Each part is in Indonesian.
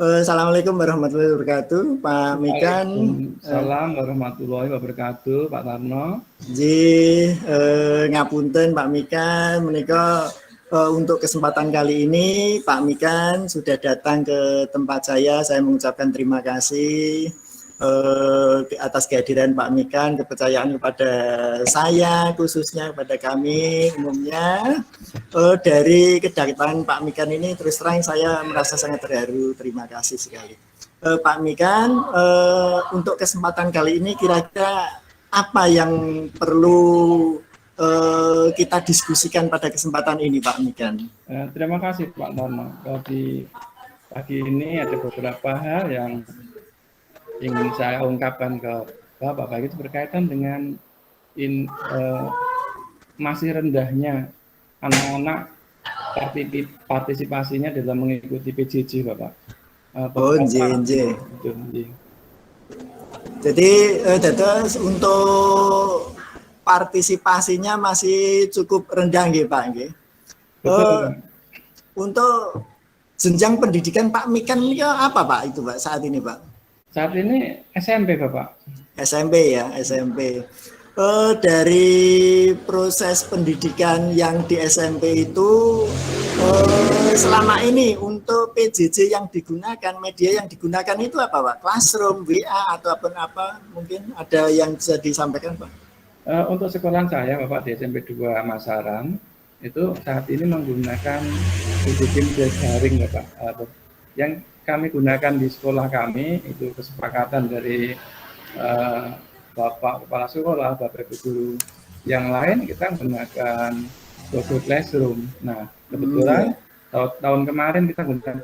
Assalamualaikum warahmatullahi wabarakatuh, Pak Mikan. Waalaikumsalam warahmatullahi wabarakatuh, Pak Tarno. Ngapunten Pak Mikan, menika untuk kesempatan kali ini Pak Mikan sudah datang ke tempat saya mengucapkan terima kasih atas kehadiran Pak Mikan, kepercayaan kepada saya, khususnya kepada kami umumnya. Dari kedatangan Pak Mikan ini terus terang saya merasa sangat terharu, terima kasih sekali. Pak Mikan, untuk kesempatan kali ini kira-kira apa yang perlu kita diskusikan pada kesempatan ini, Pak Mikan? Terima kasih Pak Tarno. Di pagi ini ada beberapa hal yang ingin saya ungkapkan ke Bapak, baik itu berkaitan dengan masih rendahnya anak-anak partisipasinya dalam mengikuti PJJ, Bapak. Jadi terus untuk partisipasinya masih cukup rendah, nggih Pak, nggih. Untuk jenjang pendidikan Pak Mikan ini apa Pak itu Pak saat ini Pak? Saat ini SMP Bapak. SMP ya, SMP. Dari proses pendidikan yang di SMP itu selama ini untuk PJJ yang digunakan, media yang digunakan itu apa Pak? Classroom, WA atau apa? Mungkin ada yang bisa disampaikan Pak? Untuk sekolah saya Bapak di SMP 2 Masaran itu saat ini menggunakan sistem daring Bapak. Yang kami gunakan di sekolah kami itu kesepakatan dari Bapak Kepala Sekolah, Bapak Ibu Guru yang lain, kita menggunakan Google Classroom. Nah, kebetulan tahun kemarin kita menggunakan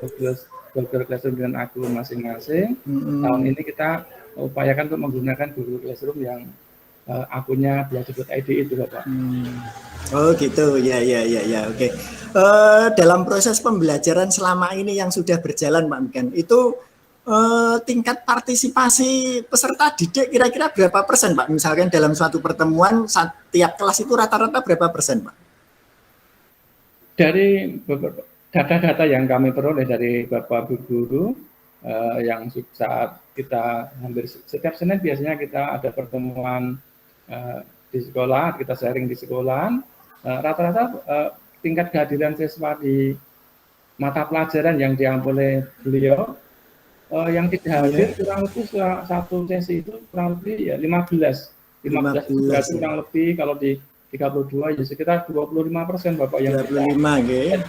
Google Classroom dengan akun masing-masing. Tahun ini kita upayakan untuk menggunakan Google Classroom yang akunnya belajar.id itu, Bapak. Oh gitu, ya, oke. Dalam proses pembelajaran selama ini yang sudah berjalan, Pak Mikan, itu tingkat partisipasi peserta didik kira-kira berapa persen, Pak? Misalkan dalam suatu pertemuan setiap kelas itu rata-rata berapa persen, Pak? Dari data-data yang kami peroleh dari Bapak Ibu Guru, yang saat kita hampir setiap Senin biasanya kita ada pertemuan di sekolah, kita sharing di sekolah, rata-rata tingkat kehadiran siswa di mata pelajaran yang diambil oleh beliau yang tidak hadir kurang lebih satu sesi itu kurang lebih ya 15 berarti kurang lebih kalau di 32 ya sekitar 25% Bapak yang 25 ya.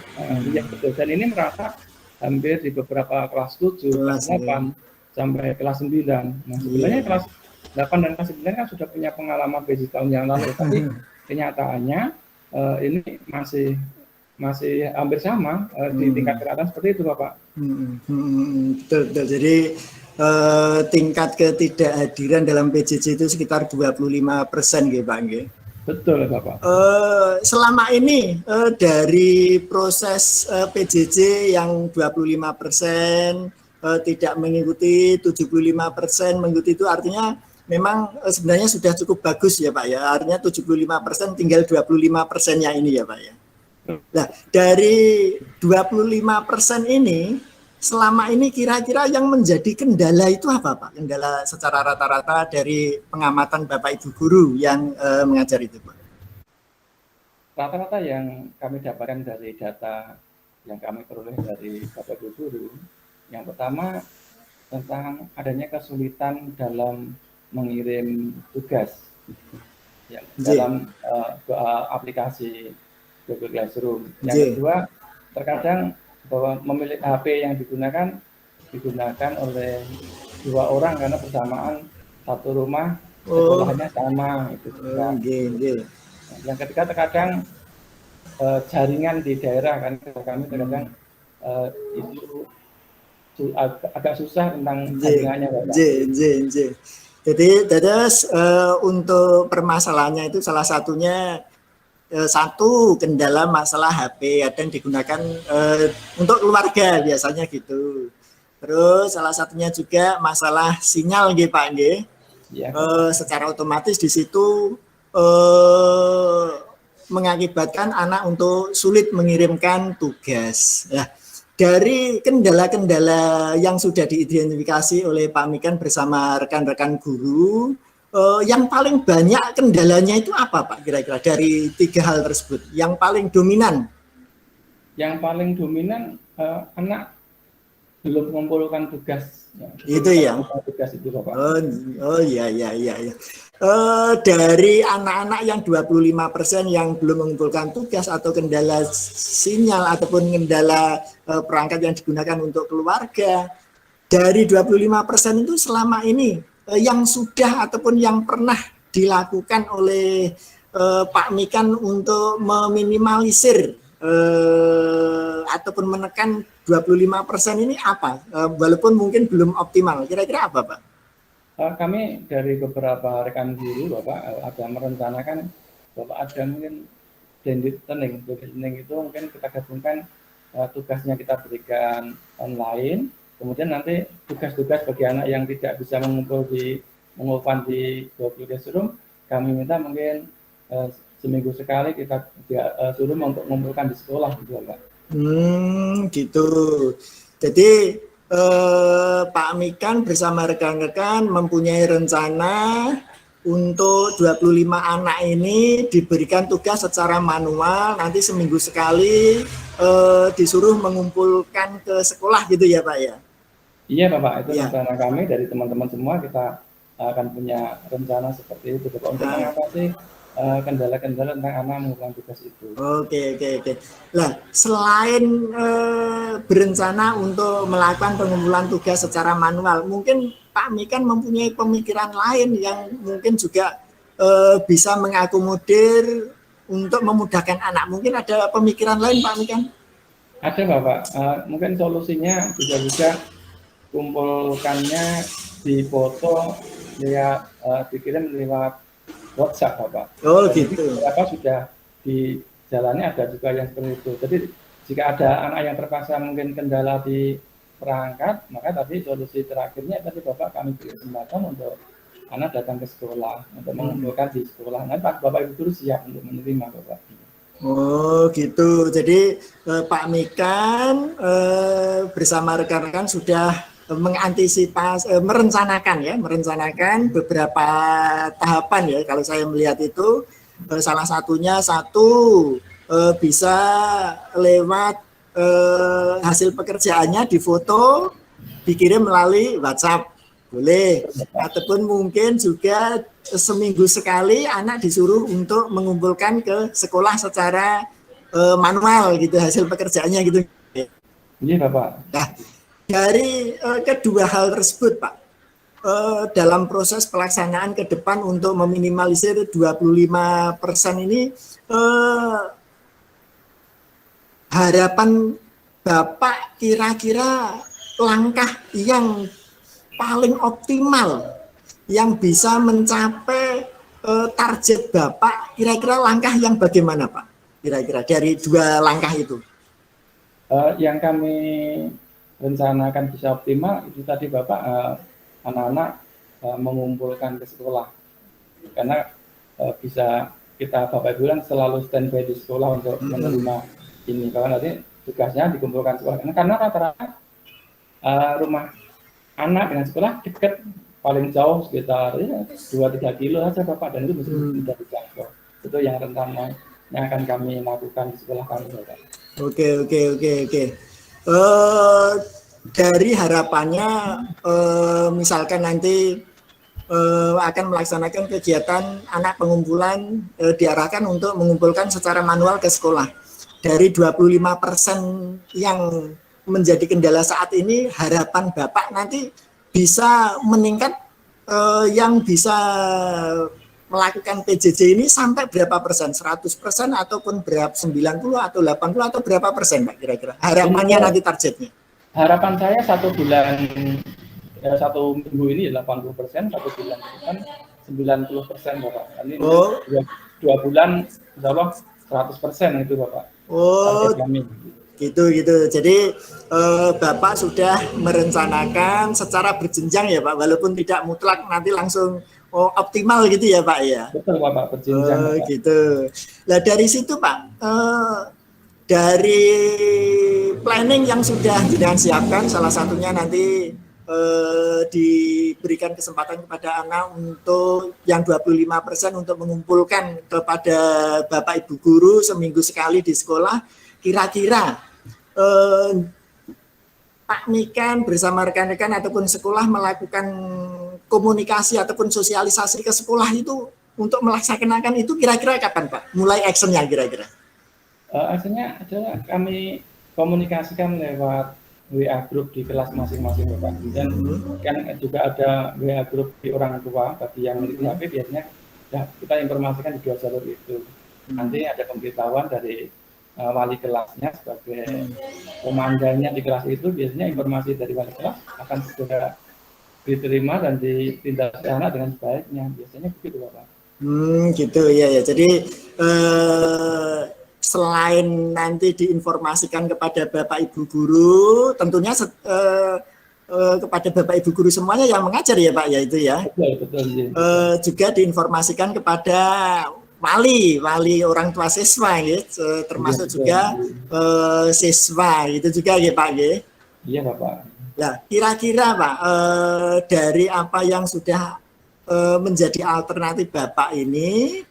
Yang betul. Dan ini merata hampir di beberapa kelas 7, kelas 8 sampai kelas 9. Nah, sebenarnya kelas 8 dan kelas 9 kan sudah punya pengalaman PJJ tahun yang lalu, tapi kenyataannya ini masih hampir sama di tingkat keratan seperti itu, Bapak. Betul. Jadi tingkat ketidakhadiran dalam PJJ itu sekitar 25% gitu, Pak. Betul, Bapak. Selama ini dari proses PJJ yang 25% tidak mengikuti, 75% mengikuti, itu artinya memang sebenarnya sudah cukup bagus ya Pak ya. Artinya 75% tinggal 25%-nya ini ya Pak ya. Nah, dari 25% ini selama ini kira-kira yang menjadi kendala itu apa Pak? Kendala secara rata-rata dari pengamatan Bapak Ibu Guru yang mengajar itu Pak? Rata-rata yang kami dapatkan dari data yang kami peroleh dari Bapak Ibu Guru, yang pertama tentang adanya kesulitan dalam mengirim tugas ya, dalam aplikasi Google Classroom. Yang kedua, terkadang bahwa memilih HP yang digunakan oleh 2 orang karena bersamaan satu rumah, sekolahnya sama. Itu juga. Yang ketiga, terkadang jaringan di daerah kan kami terkadang itu agak susah tentang jaringannya, Bapak. Jadi untuk permasalahannya itu salah satunya satu kendala masalah HP, ada yang digunakan untuk keluarga biasanya gitu. Terus salah satunya juga masalah sinyal nggih Pak nggih. Ya. Secara otomatis di situ mengakibatkan anak untuk sulit mengirimkan tugas. Ya. dari kendala-kendala yang sudah diidentifikasi oleh Pak Mikan bersama rekan-rekan guru, yang paling banyak kendalanya itu apa Pak kira-kira dari 3 hal tersebut? Yang paling dominan? Yang paling dominan anak belum mengumpulkan tugas. Itu ya. Tugas itu Bapak. Oh iya. Dari anak-anak yang 25% yang belum mengumpulkan tugas atau kendala sinyal ataupun kendala perangkat yang digunakan untuk keluarga, dari 25% itu selama ini yang sudah ataupun yang pernah dilakukan oleh Pak Mikan untuk meminimalisir ataupun menekan 25% ini apa? Walaupun mungkin belum optimal, kira-kira apa Pak? Kami dari beberapa rekan guru Bapak ada merencanakan Bapak ada mungkin blended learning itu mungkin kita gabungkan tugasnya kita berikan online, kemudian nanti tugas-tugas bagi anak yang tidak bisa mengumpulkan di Google Classroom, kami minta mungkin seminggu sekali kita suruh untuk mengumpulkan di sekolah gitu Pak. Gitu. Jadi Pak Mikan bersama rekan-rekan mempunyai rencana untuk 25 anak ini diberikan tugas secara manual, nanti seminggu sekali disuruh mengumpulkan ke sekolah gitu ya Pak ya? Iya Bapak, itu rencana kami dari teman-teman semua, kita akan punya rencana seperti itu Bapak untuk mengatasi kendala-kendala tentang anak mengumpulkan tugas itu. Oke. Nah, selain berencana untuk melakukan pengumpulan tugas secara manual, mungkin Pak Mikan mempunyai pemikiran lain yang mungkin juga bisa mengakomodir untuk memudahkan anak. Mungkin ada pemikiran lain Pak Mikan? Ada Bapak, mungkin solusinya bisa kumpulkannya di foto, dikirim lewat WhatsApp Bapak. Oh gitu. Beberapa sudah di jalannya ada juga yang seperti itu. Jadi jika ada anak yang terpaksa mungkin kendala di perangkat, maka tadi solusi terakhirnya tadi Bapak kami beri kesempatan untuk anak datang ke sekolah untuk mengumpulkan di sekolah. Nanti Bapak Ibu guru siap untuk menerima Bapak. Oh gitu. Jadi Pak Mikan bersama rekan-rekan sudah mengantisipasi, merencanakan beberapa tahapan ya. Kalau saya melihat itu salah satunya bisa lewat hasil pekerjaannya difoto, dikirim melalui WhatsApp, boleh. Ataupun mungkin juga seminggu sekali anak disuruh untuk mengumpulkan ke sekolah secara manual gitu hasil pekerjaannya gitu. Iya Bapak. Nah, dari kedua hal tersebut Pak, dalam proses pelaksanaan ke depan untuk meminimalisir 25% ini, harapan Bapak kira-kira langkah yang paling optimal yang bisa mencapai target Bapak, kira-kira langkah yang bagaimana Pak? Kira-kira dari dua langkah itu? Yang kami rencanakan bisa optimal itu tadi Bapak, anak-anak mengumpulkan ke sekolah, karena bisa kita Bapak bilang selalu standby di sekolah untuk menerima ini, kalau nanti tugasnya dikumpulkan sekolah, karena rata-rata rumah anak dengan sekolah dekat, paling jauh sekitar 2-3 kilo saja Bapak, dan itu mesti mudah dijangkau. Itu yang rencana yang akan kami lakukan di sekolah kami Bapak. Oke. Dari harapannya misalkan nanti akan melaksanakan kegiatan anak pengumpulan diarahkan untuk mengumpulkan secara manual ke sekolah. Dari 25% yang menjadi kendala saat ini, harapan Bapak nanti bisa meningkat yang bisa melakukan PJJ ini sampai berapa persen? 100% ataupun berapa, 90 atau 80 atau berapa persen Pak kira-kira? Harapannya nanti targetnya? Harapan saya 1 minggu ini 80%, 1 bulan kan 90% Bapak. Ini 2 bulan insya Allah 100% itu Bapak. Oh gitu. Jadi Bapak sudah merencanakan secara berjenjang ya Pak, walaupun tidak mutlak nanti langsung optimal gitu ya Pak ya? Betul Bapak, berjenjang Bapak. Gitu. Nah dari situ Pak, dari planning yang sudah jenengan siapkan, salah satunya nanti diberikan kesempatan kepada anak untuk yang 25% untuk mengumpulkan kepada Bapak Ibu guru seminggu sekali di sekolah. Kira-kira Pak Mikan bersama rekan-rekan ataupun sekolah melakukan komunikasi ataupun sosialisasi ke sekolah itu untuk melaksanakan itu kira-kira kapan Pak? Mulai actionnya kira-kira? Actionnya adalah kami komunikasikan lewat WA group di kelas masing-masing Bapak. Dan kan juga ada WA group di orang tua bagi yang memiliki HP biasanya ya, kita informasikan di dua jalur itu. Nanti ada pemberitahuan dari wali kelasnya sebagai komandannya di kelas itu, biasanya informasi dari wali kelas akan segera diterima dan ditindak lanjut dengan sebaiknya. Biasanya begitu Bapak. Gitu ya. Jadi selain nanti diinformasikan kepada Bapak Ibu guru, tentunya kepada Bapak Ibu guru semuanya yang mengajar ya Pak ya itu ya. Betul. Juga diinformasikan kepada wali orang tua siswa ya, termasuk juga siswa itu juga ya Pak ya. Iya Bapak. Nah, kira-kira Pak dari apa yang sudah menjadi alternatif Bapak ini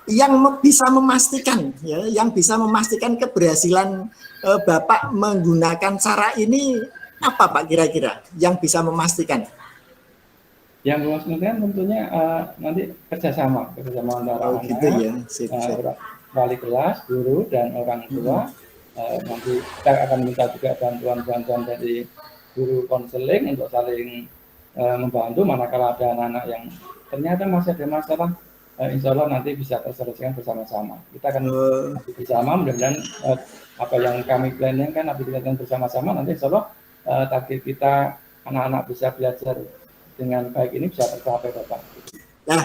yang bisa memastikan ya, yang bisa memastikan keberhasilan Bapak menggunakan cara ini apa Pak kira-kira yang bisa memastikan? Yang memastikan tentunya nanti kerjasama antara anak, gitu ya. wali kelas, guru dan orang tua. Nanti kita akan minta juga bantuan dari guru konseling untuk saling membantu manakala ada anak-anak yang ternyata masih ada masalah. Insya Allah nanti bisa terselesaikan bersama-sama. Kita akan bersama, mudah-mudahan apa yang kami planning kan nanti kita bersama-sama, nanti insya Allah target kita anak-anak bisa belajar dengan baik ini bisa tercapai Bapak. Nah,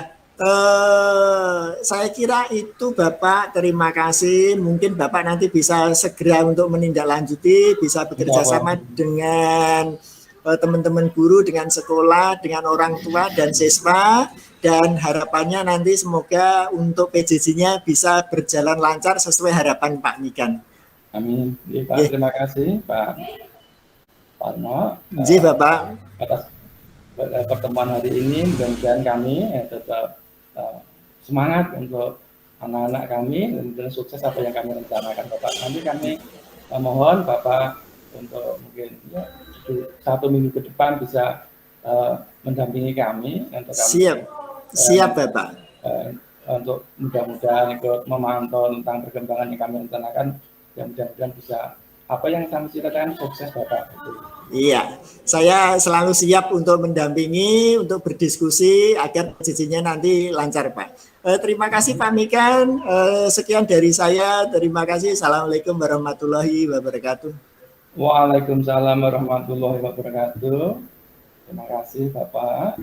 saya kira itu Bapak, terima kasih. Mungkin Bapak nanti bisa segera untuk menindaklanjuti, bisa bekerja sama dengan teman-teman guru, dengan sekolah, dengan orang tua dan siswa. Dan harapannya nanti semoga untuk PJJ-nya bisa berjalan lancar sesuai harapan Pak Mikan. Amin. Ya, Pak, terima kasih Pak Parno. Bapak. Atas pertemuan hari ini, mudah-mudahan kami tetap semangat untuk anak-anak kami dan sukses apa yang kami rencanakan Bapak. Nanti kami mohon Bapak untuk mungkin ya, 1 minggu ke depan bisa mendampingi kami untuk kami. Siap Bapak. Untuk mudah-mudahan ikut memantau tentang perkembangan yang kami rencanakan, yang mudah-mudahan bisa apa yang kami ceritakan sukses Bapak. Iya, saya selalu siap untuk mendampingi, untuk berdiskusi agar PJJ-nya nanti lancar Pak. Terima kasih Pak Mikan, sekian dari saya, terima kasih. Assalamualaikum warahmatullahi wabarakatuh. Waalaikumsalam warahmatullahi wabarakatuh. Terima kasih Bapak.